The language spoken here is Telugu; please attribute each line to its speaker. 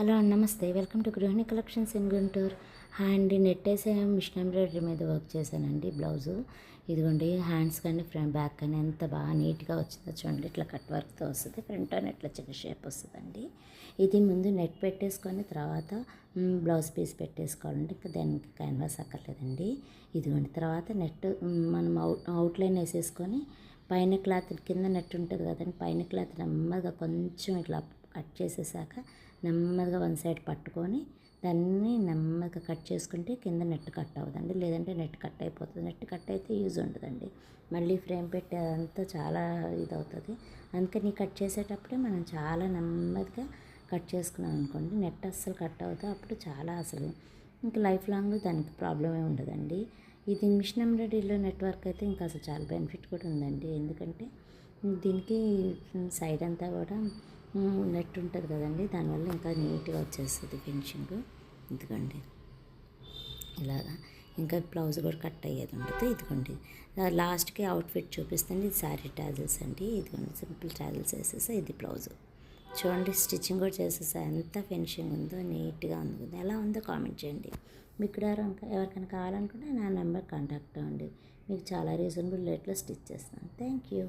Speaker 1: హలో నమస్తే, వెల్కమ్ టు గృహిణి collections in Guntur. Hand net వేసే మిషన్ ఎంబ్రాయిడరీ మీద వర్క్ చేశానండి. బ్లౌజు ఇదిగోండి, హ్యాండ్స్ కానీ ఫ్రంట్ బ్యాక్ కానీ ఎంత బాగా నీట్గా వచ్చిందో చూడండి. ఇట్లా కట్ వర్క్తో వస్తుంది, ఫ్రంట్ అని ఇట్లా చిన్న షేప్ వస్తుందండి. ఇది ముందు నెట్ పెట్టేసుకొని తర్వాత బ్లౌజ్ పీస్ పెట్టేసుకోవాలండి. ఇంకా దానికి క్యాన్వాస్ అక్కర్లేదండి. ఇదిగోండి, తర్వాత నెట్ మనం అవుట్లైన్ వేసేసుకొని పైన క్లాత్ కింద నెట్ ఉంటుంది కదండి, పైన క్లాత్ నెమ్మదిగా కొంచెం ఇట్లా కట్ చేసేసాక నెమ్మదిగా వన్ సైడ్ పట్టుకొని దాన్ని నెమ్మదిగా కట్ చేసుకుంటే కింద నెట్ కట్ అవ్వదండి. లేదంటే నెట్ కట్ అయిపోతుంది. నెట్ కట్ అయితే యూజ్ ఉండదండి. మళ్ళీ ఫ్రేమ్ పెట్టేదంతా చాలా ఇదవుతుంది. అందుకని కట్ చేసేటప్పుడే మనం చాలా నెమ్మదిగా కట్ చేసుకున్నాం అనుకోండి, నెట్ అస్సలు కట్ అవుతుంది. అప్పుడు చాలా అసలు ఇంకా లైఫ్ లాంగ్ దానికి ప్రాబ్లమే ఉండదండి. ఇది మిషన్ ఎంబ్రాయిడరీలో నెట్వర్క్ అయితే ఇంకా అసలు చాలా బెనిఫిట్ కూడా ఉందండి. ఎందుకంటే దీనికి సైడ్ అంతా కూడా నెట్ ఉంటుంది కదండి, దానివల్ల ఇంకా నీట్గా వచ్చేస్తుంది ఫినిషింగ్. ఇదిగోండి ఇలాగా. ఇంకా బ్లౌజ్ కూడా కట్ అయ్యేది ఉండదు. ఇదిగోండి లాస్ట్కి అవుట్ఫిట్ చూపిస్తుంది. ఇది శారీ టాజిల్స్ అండి. ఇదిగోండి సింపుల్ టాజిల్స్ వేసేసా. ఇది బ్లౌజు చూడండి, స్టిచ్చింగ్ కూడా చేసేసా. ఎంత ఫినిషింగ్ ఉందో, నీట్గా ఉంది. ఎలా ఉందో కామెంట్ చేయండి. మీకు కూడా ఎవరికైనా కావాలనుకుంటే నా నెంబర్ కాంటాక్ట్ అవ్వండి. మీకు చాలా రీజనబుల్ రేట్లో స్టిచ్ చేస్తాను. Thank you.